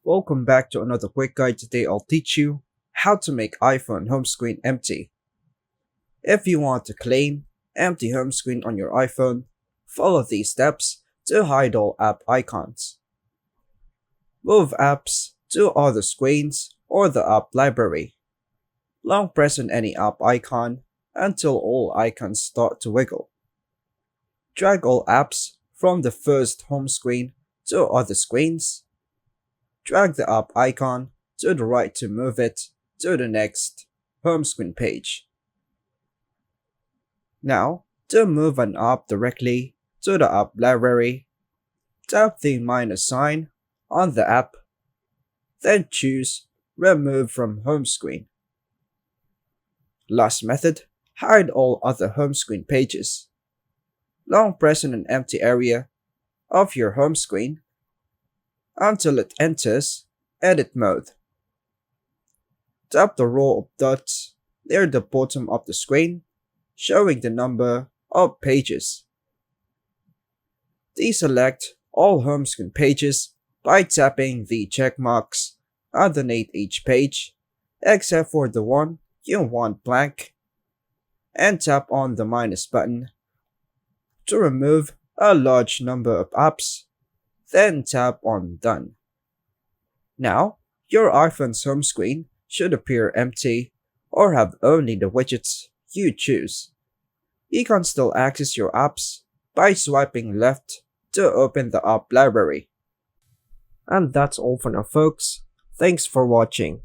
Welcome back to another quick guide. Today I'll teach you how to make iPhone home screen empty. If you want to claim empty home screen on your iPhone, follow these steps to hide all app icons. Move apps to other screens or the app library. Long press on any app icon until all icons start to wiggle. Drag all apps from the first home screen to other screens. Drag the app icon to the right to move it to the next home screen page. Now, to move an app directly to the app library, tap the minus sign on the app, then choose Remove from Home Screen. Last method, hide all other home screen pages. Long press on an empty area of your home screen until it enters Edit mode. Tap the row of dots near the bottom of the screen, showing the number of pages. Deselect all home screen pages by tapping the check marks underneath each page, except for the one you want blank, and tap on the minus button to remove a large number of apps, then tap on Done. Now, your iPhone's home screen should appear empty or have only the widgets you choose. You can still access your apps by swiping left to open the app library. And that's all for now, folks. Thanks for watching.